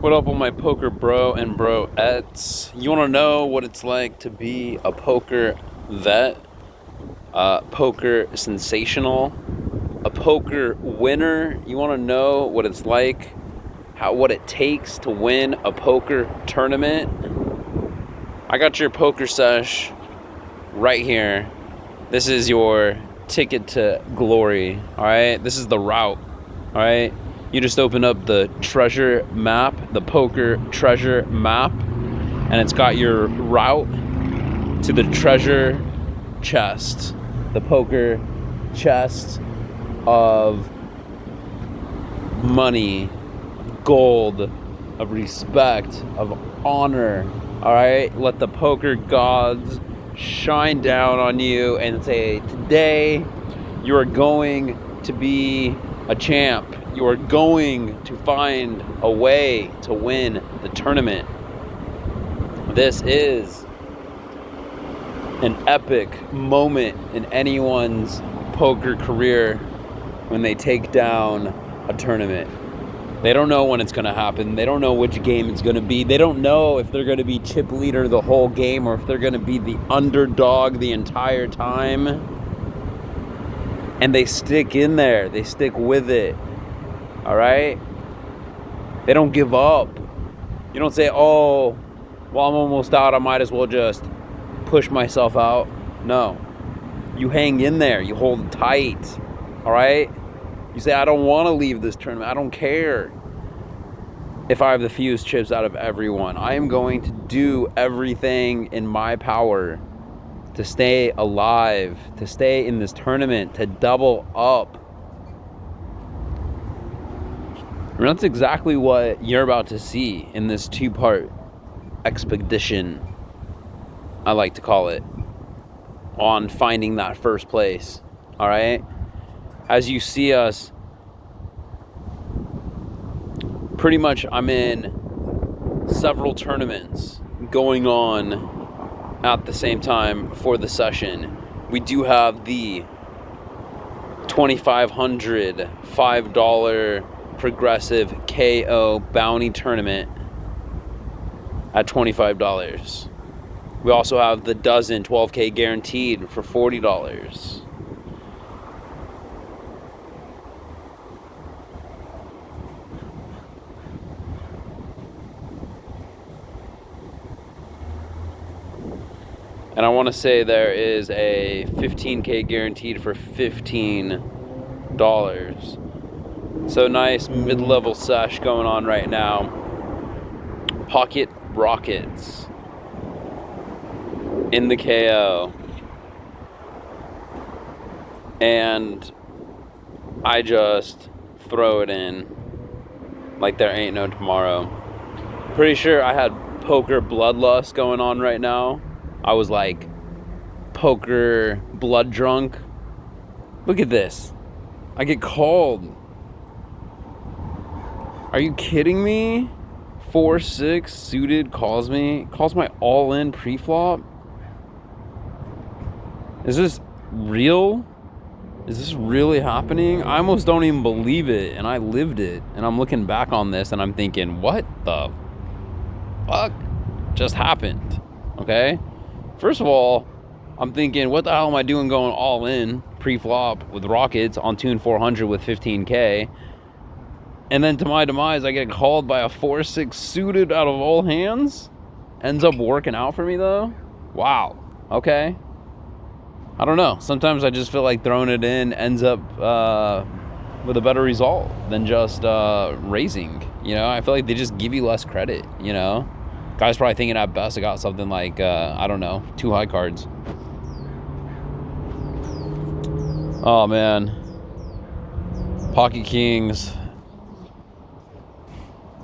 What up, all my poker bro and broettes? You want to know what it's like to be a poker vet, poker sensational, a poker winner? You want to know what it's like, what it takes to win a poker tournament? I got your poker sesh right here. This is your ticket to glory, all right? This is the route, all right? You just open up the treasure map, the poker treasure map, and it's got your route to the treasure chest, the poker chest of money, gold, of respect, of honor, all right? Let the poker gods shine down on you and say, today you are going to be a champ. You are going to find a way to win the tournament. This is an epic moment in anyone's poker career when they take down a tournament. They don't know when it's going to happen. They don't know which game it's going to be. They don't know if they're going to be chip leader the whole game or if they're going to be the underdog the entire time. And they stick in there. They stick with it. All right? They don't give up. You don't say, oh, well, I'm almost out. I might as well just push myself out. No. You hang in there. You hold tight. All right? You say, I don't want to leave this tournament. I don't care if I have the fewest chips out of everyone. I am going to do everything in my power to stay alive, to stay in this tournament, to double up. And that's exactly what you're about to see in this two-part expedition, I like to call it, on finding that first place. All right? As you see us, pretty much I'm in several tournaments going on at the same time for the session. We do have the $2,500 $5 progressive KO bounty tournament at $25. We also have the dozen 12K guaranteed for $40. And I want to say there is a 15K guaranteed for $15. So nice mid-level sesh going on right now. Pocket Rockets in the KO. And I just throw it in like there ain't no tomorrow. Pretty sure I had poker bloodlust going on right now. I was like poker blood drunk. Look at this. I get called. Are you kidding me? 4-6 suited calls my all-in pre-flop. Is this real? Is this really happening? I almost don't even believe it, and I lived it. And I'm looking back on this and I'm thinking, what the fuck just happened? Okay? First of all, I'm thinking, what the hell am I doing going all in pre-flop with Rockets on tune 400 with 15K? And then to my demise, I get called by a 4-6 suited out of all hands. Ends up working out for me, though. Wow. Okay. I don't know. Sometimes I just feel like throwing it in ends up with a better result than just raising. You know, I feel like they just give you less credit, you know. Guy's probably thinking at best I got something like, I don't know, 2 high cards. Oh, man. Pocket Kings.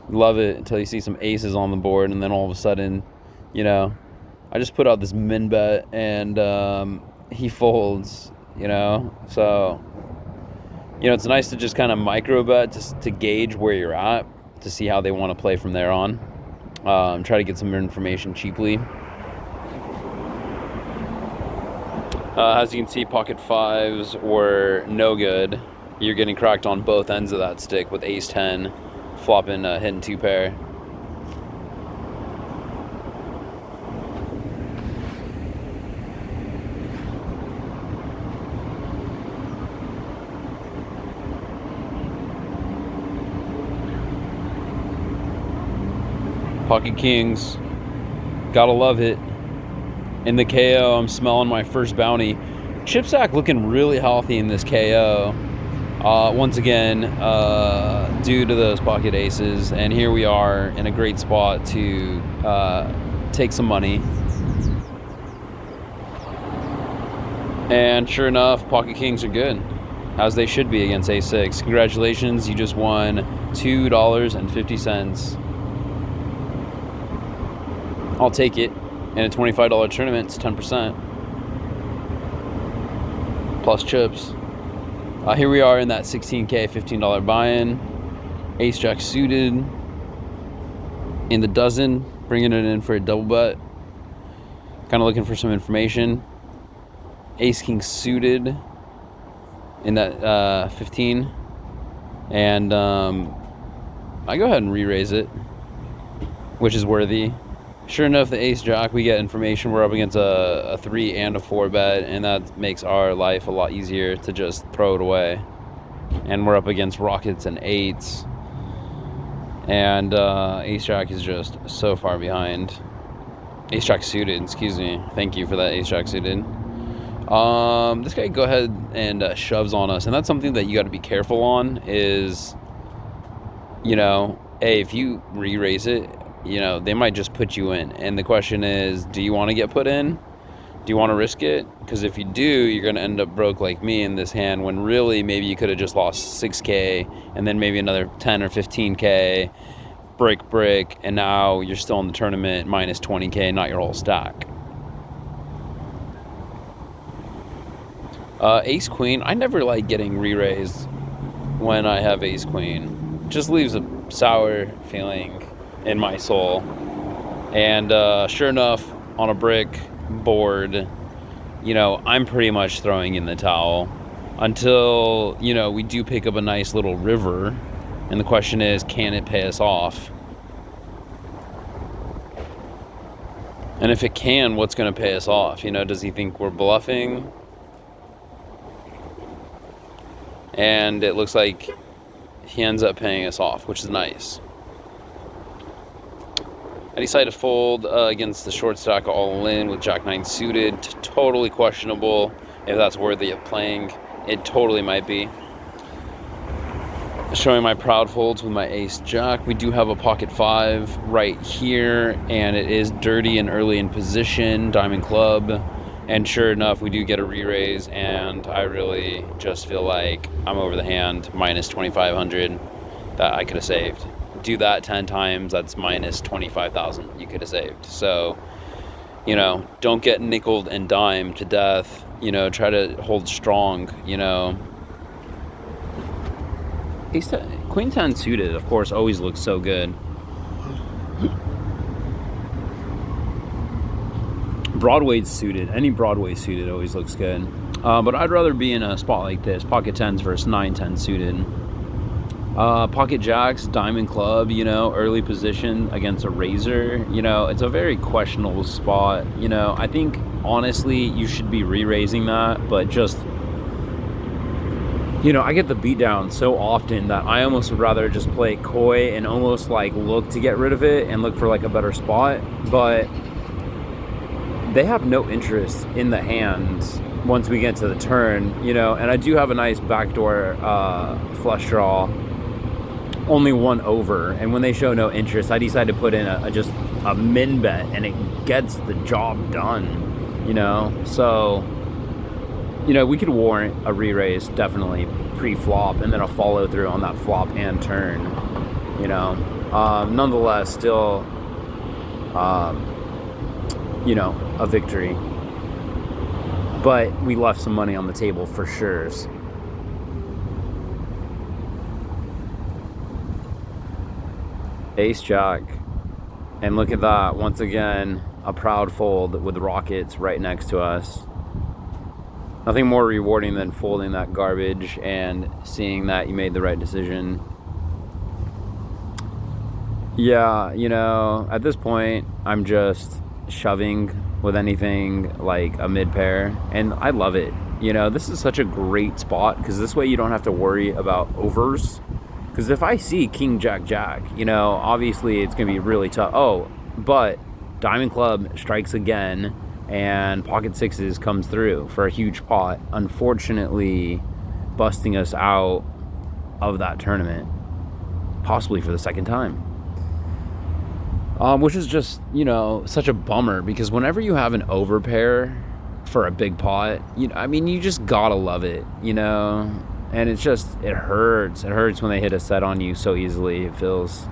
Love it until you see some aces on the board, and then all of a sudden, you know, I just put out this min bet, and he folds, you know. So, you know, it's nice to just kind of micro bet just to gauge where you're at, to see how they want to play from there on. Try to get some information cheaply. As you can see, pocket fives were no good. You're getting cracked on both ends of that stick with ace 10, flopping, hitting 2 pair. Pocket Kings. Gotta love it. In the KO, I'm smelling my first bounty. Chip stack looking really healthy in this KO. Once again, due to those pocket aces. And here we are in a great spot to take some money. And sure enough, Pocket Kings are good, as they should be against A6. Congratulations, you just won $2.50. I'll take it. In a $25 tournament, it's 10%. Plus chips. Here we are in that $16K, $15 buy-in. Ace Jack suited in the dozen, bringing it in for a double bet. Kind of looking for some information. Ace King suited in that 15. And I go ahead and re-raise it, which is worthy. Sure enough, the Ace Jack, we get information. We're up against a 3 and a 4 bet, and that makes our life a lot easier to just throw it away. And we're up against Rockets and 8s. And Ace Jack is just so far behind. Ace Jack suited, excuse me. Thank you for that, Ace Jack suited. This guy go ahead and shoves on us, and that's something that you got to be careful on is, you know, hey, if you re-raise it, you know, they might just put you in. And the question is, do you want to get put in? Do you want to risk it? Because if you do, you're going to end up broke like me in this hand, when really maybe you could have just lost 6K and then maybe another 10 or 15K, break, and now you're still in the tournament minus 20K, not your whole stack. Ace Queen, I never like getting re-raised when I have Ace Queen. Just leaves a sour feeling in my soul. And sure enough, on a brick board, you know, I'm pretty much throwing in the towel until, you know, we do pick up a nice little river, and the question is, can it pay us off? And if it can, what's going to pay us off? You know, does he think we're bluffing? And it looks like he ends up paying us off, which is nice. I decided to fold against the short stack all in with Jack 9 suited. Totally questionable if that's worthy of playing. It totally might be. Showing my proud folds with my Ace Jack. We do have a pocket 5 right here, and it is dirty and early in position, Diamond Club. And sure enough, we do get a re-raise, and I really just feel like I'm over the hand, minus 2,500 that I could have saved. Do that 10 times, that's minus 25,000 you could have saved. So, you know, don't get nickeled and dimed to death. You know, try to hold strong, you know. Queen 10 suited, of course, always looks so good. Broadway's suited. Any Broadway suited always looks good. But I'd rather be in a spot like this. Pocket 10s versus 9-10 suited. Pocket Jacks, Diamond Club, you know, early position against a Razor. You know, it's a very questionable spot. You know, I think, honestly, you should be re-raising that. But just, you know, I get the beat down so often that I almost would rather just play coy and almost, like, look to get rid of it and look for, like, a better spot. But they have no interest in the hands once we get to the turn, you know, and I do have a nice backdoor flush draw, only one over, and when they show no interest, I decide to put in just a min bet, and it gets the job done, you know. So, you know, we could warrant a re-raise, definitely, pre-flop, and then a follow-through on that flop and turn, you know. Nonetheless, still, you know, a victory. But we left some money on the table for sure. Ace Jack. And look at that. Once again, a proud fold with the Rockets right next to us. Nothing more rewarding than folding that garbage and seeing that you made the right decision. Yeah, you know, at this point, I'm just shoving with anything like a mid pair, and I love it. You know, this is such a great spot because this way you don't have to worry about overs. Because if I see king, jack, jack, you know, obviously it's going to be really tough. Oh, but diamond club strikes again, and pocket sixes comes through for a huge pot, unfortunately busting us out of that tournament, possibly for the second time. Which is just, you know, such a bummer, because whenever you have an overpair for a big pot, you know, I mean, you just gotta love it, you know? And it's just, it hurts. It hurts when they hit a set on you so easily, it feels.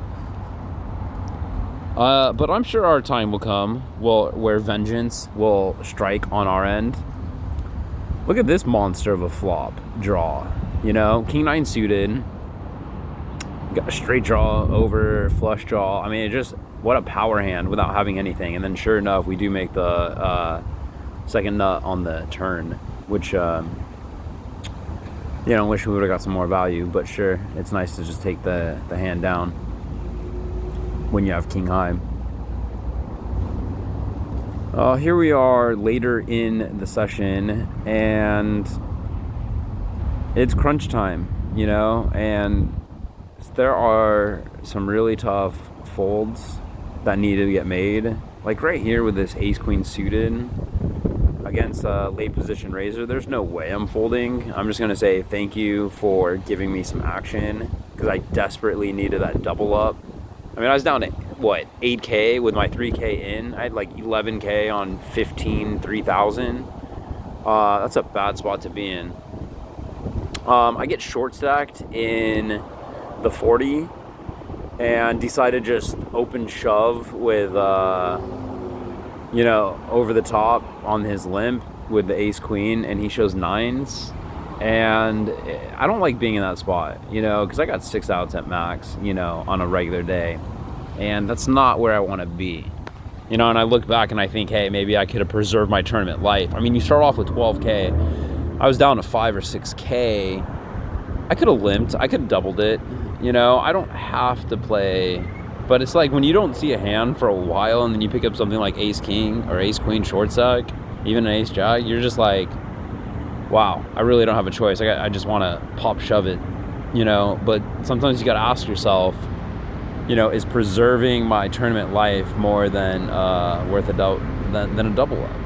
But I'm sure our time will come where vengeance will strike on our end. Look at this monster of a flop draw. You know, king nine suited. Got a straight draw over, flush draw. I mean, it just, what a power hand without having anything. And then sure enough, we do make the second nut on the turn, which... you know, wish we would have got some more value, but sure, it's nice to just take the hand down when you have king high. Here we are later in the session, and it's crunch time, you know, and there are some really tough folds that need to get made. Like right here with this ace queen suited against a late position raiser, there's no way I'm folding. I'm just gonna say thank you for giving me some action, because I desperately needed that double up. I mean, I was down to what, 8k with my 3k in. I had like 11k on 3,000. That's a bad spot to be in. I get short stacked in the 40 and decided to just open shove with you know, over the top on his limp with the ace queen, and he shows nines. And I don't like being in that spot, you know, because I got 6 outs at max, you know, on a regular day. And that's not where I want to be. You know, and I look back and I think, hey, maybe I could have preserved my tournament life. I mean, you start off with 12k. I was down to 5 or 6k. I could have limped. I could have doubled it. You know, I don't have to play. But it's like when you don't see a hand for a while and then you pick up something like ace king or ace queen short stack, even an ace jack, you're just like, wow, I really don't have a choice. I just want to pop shove it, you know. But sometimes you got to ask yourself, you know, is preserving my tournament life more than worth a than a double up?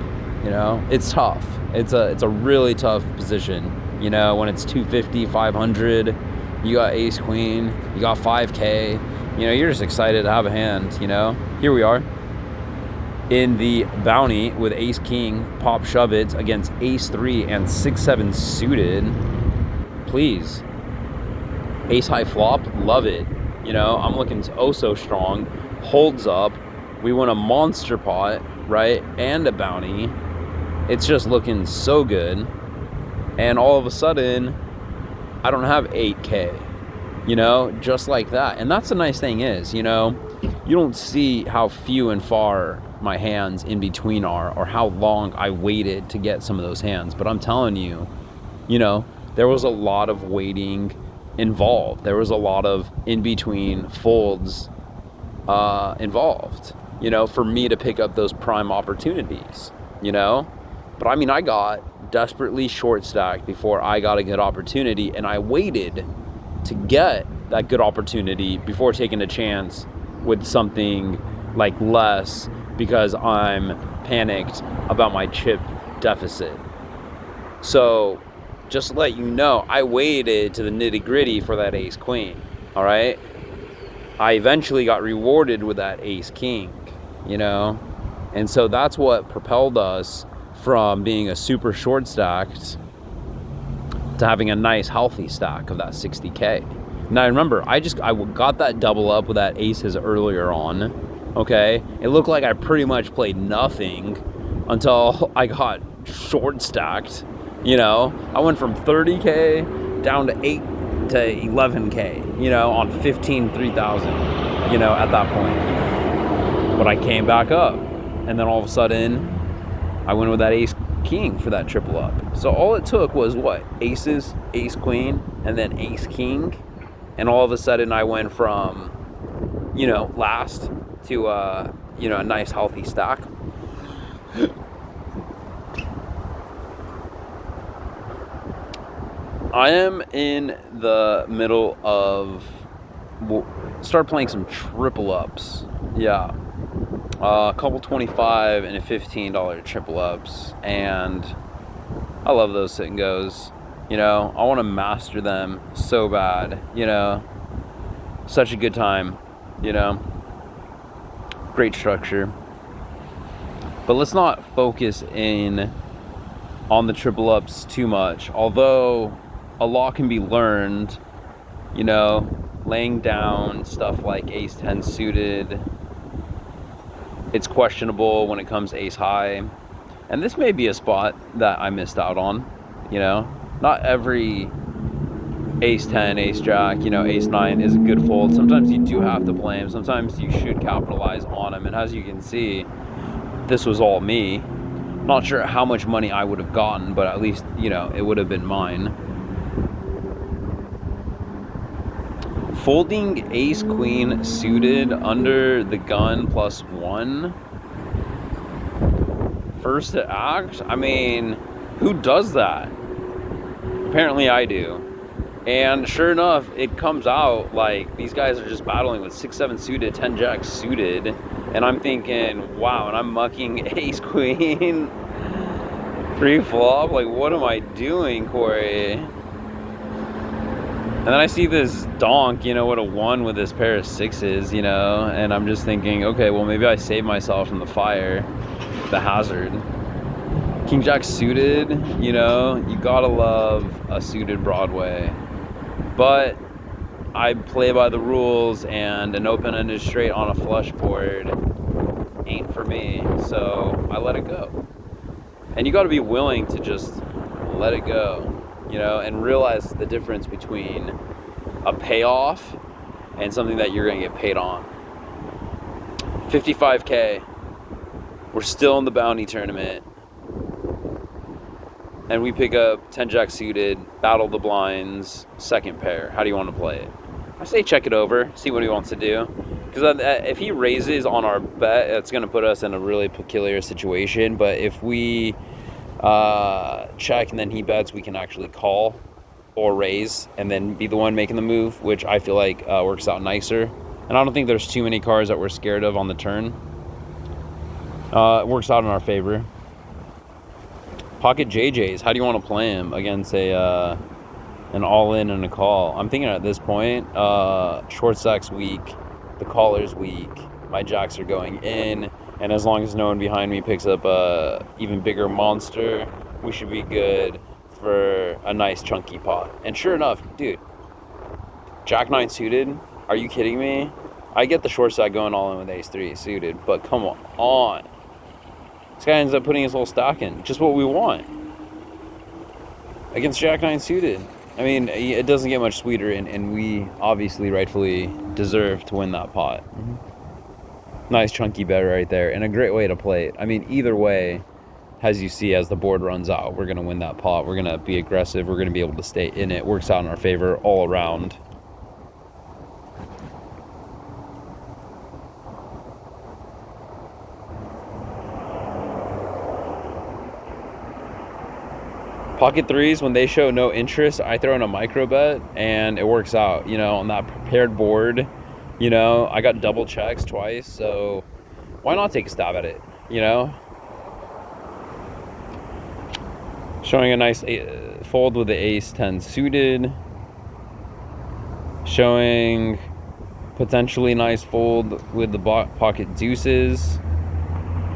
You know, it's tough. It's a really tough position. You know, when it's 250, 500, you got ace queen, you got 5k. You know, you're just excited to have a hand, you know. Here we are in the bounty with ace king, pop shove it against ace 3 and 6-7 suited. Please. Ace high flop, love it. You know, I'm looking oh so strong. Holds up. We won a monster pot, right? And a bounty. It's just looking so good. And all of a sudden, I don't have 8k. You know, just like that. And that's the nice thing is, you know, you don't see how few and far my hands in between are, or how long I waited to get some of those hands. But I'm telling you, you know, there was a lot of waiting involved. There was a lot of in-between folds involved, you know, for me to pick up those prime opportunities, you know. But I mean, I got desperately short stacked before I got a good opportunity, and I waited to get that good opportunity before taking a chance with something like less, because I'm panicked about my chip deficit. So just to let you know, I waited to the nitty gritty for that ace queen. All right, I eventually got rewarded with that ace king, you know. And so that's what propelled us from being a super short stacked to having a nice healthy stack of that 60k. Now remember, I got that double up with that aces earlier on. Okay, it looked like I pretty much played nothing until I got short stacked. You know, I went from 30k down to 8 to 11k, you know, on 3,000, you know, at that point. But I came back up, and then all of a sudden I went with that ace king for that triple up. So all it took was what? Aces, ace queen, and then ace king. And all of a sudden I went from, you know, last to, you know, a nice healthy stack. I am in the middle of we'll start playing some triple ups. Yeah. A couple $25 and a $15 triple ups. And I love those sit and goes. You know, I want to master them so bad. You know, such a good time. You know, great structure. But let's not focus in on the triple ups too much. Although a lot can be learned, you know, laying down stuff like ace 10 suited. It's questionable when it comes ace high. And this may be a spot that I missed out on, you know. Not every ace 10, ace jack, you know, ace 9 is a good fold. Sometimes you do have to play him. Sometimes you should capitalize on him. And as you can see, this was all me. Not sure how much money I would have gotten, but at least, you know, it would have been mine. Folding ace queen suited under the gun +1 first to act? I mean, who does that? Apparently I do. And sure enough, it comes out like these guys are just battling with 6-7 suited, 10 jack suited, and I'm thinking, wow, and I'm mucking ace queen pre-flop. Like, what am I doing, Corey? And then I see this donk, you know, with a 1 with this pair of 6s, you know, and I'm just thinking, okay, well, maybe I saved myself from the fire, the hazard. King jack suited, you know, you gotta love a suited Broadway. But I play by the rules, and an open-ended straight on a flush board ain't for me, so I let it go. And you got to be willing to just let it go, you know, and realize the difference between a payoff and something that you're going to get paid on. 55K. We're still in the bounty tournament. And we pick up 10 jack suited, battle the blinds, second pair. How do you want to play it? I say check it over, see what he wants to do. Because if he raises on our bet, it's going to put us in a really peculiar situation. But if we check and then he bets, we can actually call or raise and then be the one making the move, which I feel like works out nicer. And I don't think there's too many cards that we're scared of on the turn. It works out in our favor. Pocket JJs, how do you want to play him against an all-in and a call? I'm thinking at this point, short stack's weak, the caller's weak, my jacks are going in, and as long as no one behind me picks up a even bigger monster, we should be good for a nice chunky pot. And sure enough, dude, jack 9 suited, are you kidding me? I get the short stack going all in with ace 3 suited, but come on. This guy ends up putting his little stack in. Just what we want. Against jack 9 suited. I mean, it doesn't get much sweeter, and we obviously rightfully deserve to win that pot. Nice chunky bet right there, and a great way to play it. I mean, either way, as you see, as the board runs out, we're going to win that pot. We're going to be aggressive. We're going to be able to stay in it. Works out in our favor all around. Pocket threes, when they show no interest, I throw in a micro bet, and it works out. You know, on that prepared board, you know, I got double checks twice, so why not take a stab at it, you know? Showing a nice fold with the ace 10 suited. Showing potentially nice fold with the pocket deuces.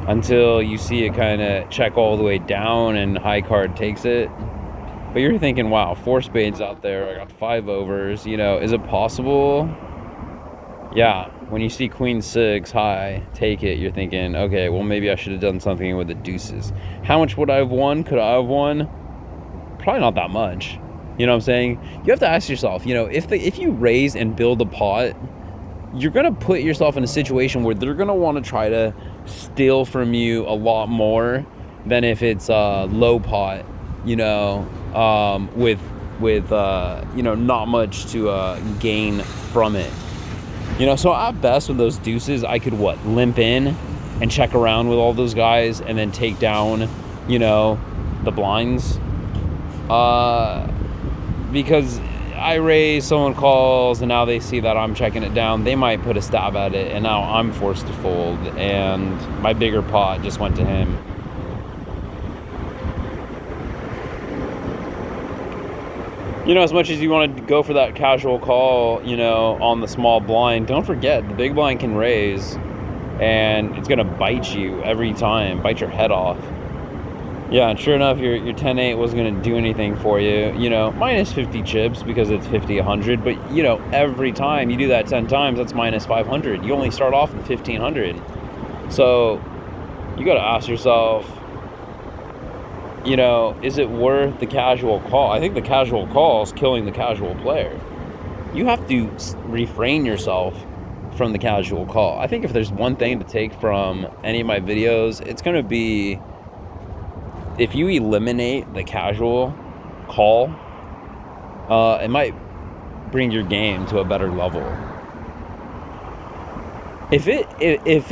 Until you see it kind of check all the way down and high card takes it. But you're thinking, wow, 4 spades out there. I got 5 overs. You know, is it possible? Yeah, when you see queen 6 high, take it. You're thinking, okay, well, maybe I should have done something with the deuces. How much would I have won? Could I have won? Probably not that much. You know what I'm saying? You have to ask yourself, you know, if you raise and build a pot, you're going to put yourself in a situation where they're going to want to try to steal from you a lot more than if it's a low pot, you know, with you know, not much to gain from it. You know, so at best with those deuces, I could limp in and check around with all those guys and then take down, you know, the blinds. Because I raise, someone calls, and now they see that I'm checking it down, they might put a stab at it, and now I'm forced to fold, and my bigger pot just went to him. You know, as much as you want to go for that casual call, you know, on the small blind, don't forget the big blind can raise, and it's going to bite you every time, bite your head off. Yeah, and sure enough, your 10-8 wasn't going to do anything for you, you know, minus 50 chips because it's 50, 100, but, you know, every time you do that 10 times, that's minus 500. You only start off with 1,500. So you got to ask yourself, you know, is it worth the casual call? I think the casual call is killing the casual player. You have to refrain yourself from the casual call. I think if there's one thing to take from any of my videos, it's going to be, if you eliminate the casual call, it might bring your game to a better level. If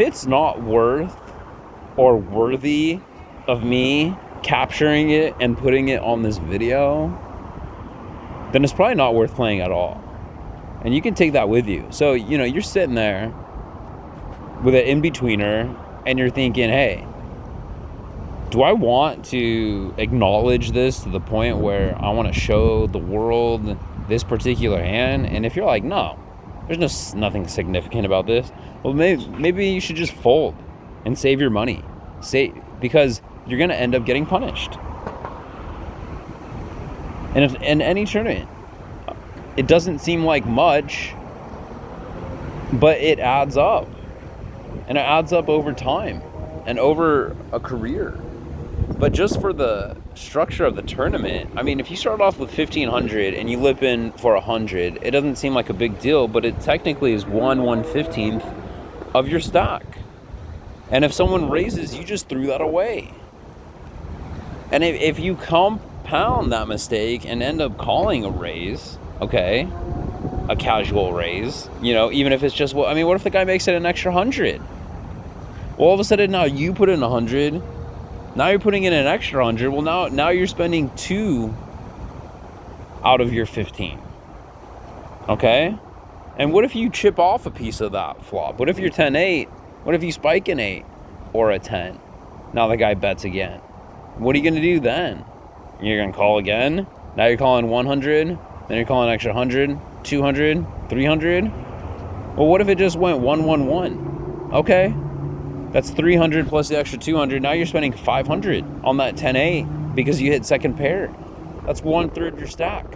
it's not worth or worthy of me capturing it and putting it on this video, then it's probably not worth playing at all. And you can take that with you. So, you know, you're sitting there with an in-betweener and you're thinking, hey, do I want to acknowledge this to the point where I want to show the world this particular hand? And if you're like, no, there's nothing significant about this, well, maybe you should just fold and save your money. Because you're going to end up getting punished. And in any tournament, it doesn't seem like much, but it adds up. And it adds up over time and over a career. But just for the structure of the tournament, I mean, if you start off with 1,500 and you lip in for 100, it doesn't seem like a big deal, but it technically is 1/115th of your stack. And if someone raises, you just threw that away. And if you compound that mistake and end up calling a raise, okay, a casual raise, you know, even if it's just, well, I mean, what if the guy makes it an extra 100? Well, all of a sudden now you put in 100, now you're putting in an extra 100. Well, now you're spending 2 out of your 15, okay? And what if you chip off a piece of that flop? What if you're 10-8? What if you spike an 8 or a 10? Now the guy bets again. What are you going to do then? You're going to call again? Now you're calling 100, then you're calling an extra 100, 200, 300. Well, what if it just went 111? Okay, that's 300 plus the extra 200. Now you're spending 500 on that 10-8 because you hit second pair. That's 1/3 your stack.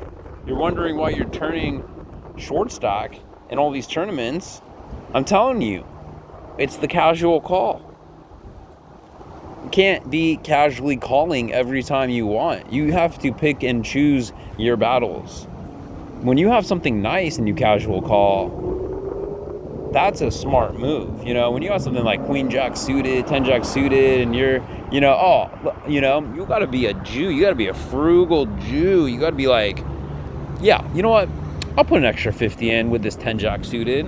You're wondering why you're turning short stack in all these tournaments. I'm telling you, it's the casual call. You can't be casually calling every time you want. You have to pick and choose your battles. When you have something nice and you casual call, that's a smart move. You know, when you have something like Queen Jack suited, 10 Jack suited, and you're, you know, you got to be a Jew. You got to be a frugal Jew. You got to be like, yeah, you know what? I'll put an extra 50 in with this 10 Jack suited.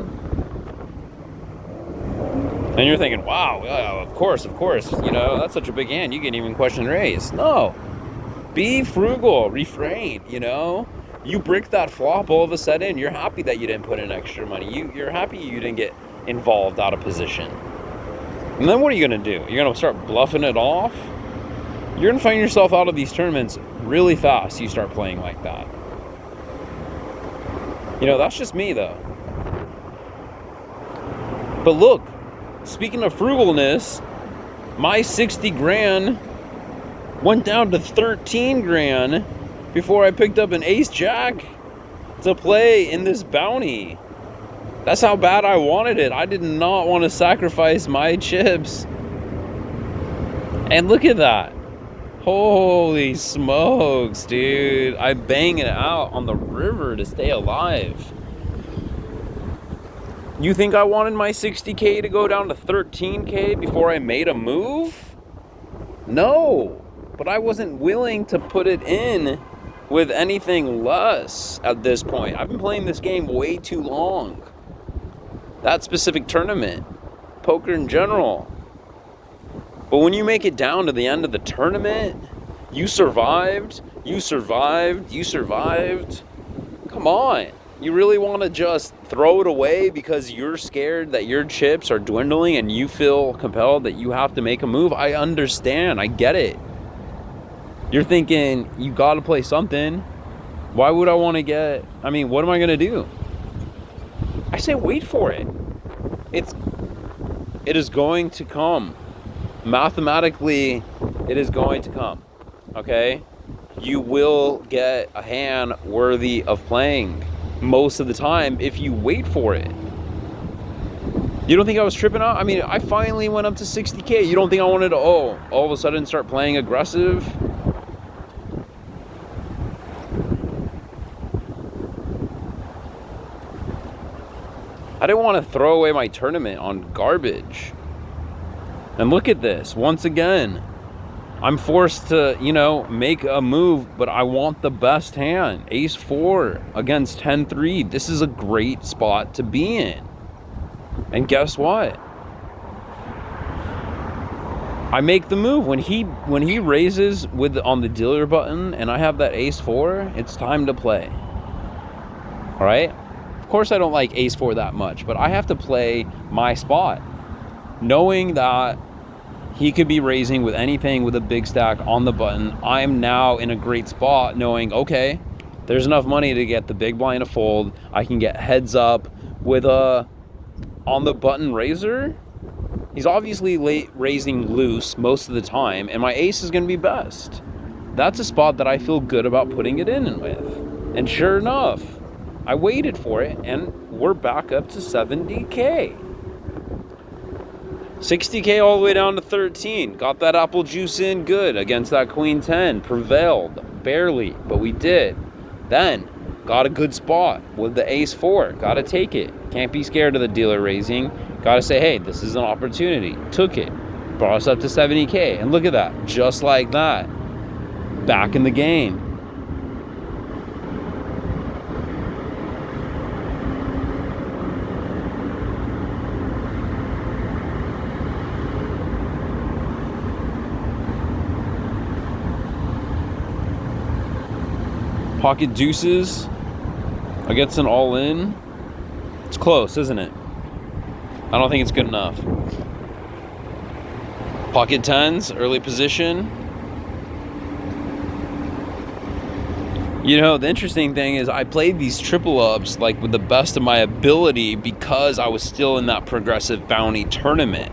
And you're thinking, wow, of course, you know, that's such a big hand. You can't even question raise. No, be frugal, refrain, you know. You brick that flop, all of a sudden, you're happy that you didn't put in extra money. You're happy you didn't get involved out of position. And then what are you going to do? You're going to start bluffing it off? You're going to find yourself out of these tournaments really fast. You start playing like that. You know, that's just me, though. But look, speaking of frugalness, my 60 grand went down to 13 grand before I picked up an ace jack to play in this bounty. That's how bad I wanted it. I did not want to sacrifice my chips. And look at that. Holy smokes, dude. I'm banging it out on the river to stay alive. You think I wanted my 60K to go down to 13K before I made a move? No, but I wasn't willing to put it in with anything less at this point. I've been playing this game way too long. That specific tournament, poker in general. But when you make it down to the end of the tournament, you survived. Come on. You really want to just throw it away because you're scared that your chips are dwindling and you feel compelled that you have to make a move? I understand. I get it. You're thinking, you got to play something. Why would I want to what am I going to do? I say wait for it. It is going to come. Mathematically, it is going to come. Okay? You will get a hand worthy of playing most of the time if you wait for it. You don't think I was tripping out? I mean, I finally went up to 60K. You don't think I wanted to, all of a sudden start playing aggressive? I didn't want to throw away my tournament on garbage. And look at this. Once again, I'm forced to, make a move, but I want the best hand. Ace 4 against 10-3. This is a great spot to be in. And guess what? I make the move. When he raises on the dealer button and I have that Ace 4, it's time to play. All right? Of course I don't like Ace 4 that much, but I have to play my spot. Knowing that he could be raising with anything with a big stack on the button. I'm now in a great spot knowing, okay, there's enough money to get the big blind to fold. I can get heads up with a on the button raiser. He's obviously raising loose most of the time, and my ace is going to be best. That's a spot that I feel good about putting it in with. And sure enough, I waited for it, and we're back up to 70K. 60K all the way down to 13. Got that apple juice in good against that queen 10. Prevailed, barely, but we did. Then, got a good spot with the ace 4. Got to take it. Can't be scared of the dealer raising. Got to say, hey, this is an opportunity. Took it. Brought us up to 70K. And look at that. Just like that. Back in the game. Pocket deuces against an all-in. It's close, isn't it? I don't think it's good enough. Pocket tens, early position. The interesting thing is I played these triple ups like with the best of my ability because I was still in that progressive bounty tournament.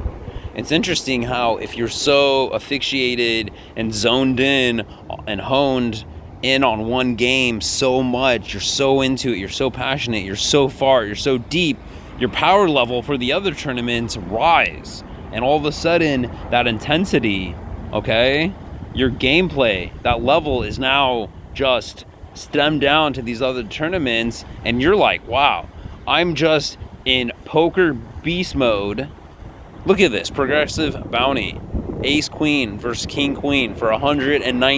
It's interesting how if you're so asphyxiated and zoned in and honed in on one game so much, you're so into it, you're so passionate, you're so far, you're so deep, your power level for the other tournaments rise. And all of a sudden, that intensity, okay, your gameplay, that level is now just stemmed down to these other tournaments, and you're like, wow, I'm just in poker beast mode. Look at this, progressive bounty. Ace queen versus king queen for 190.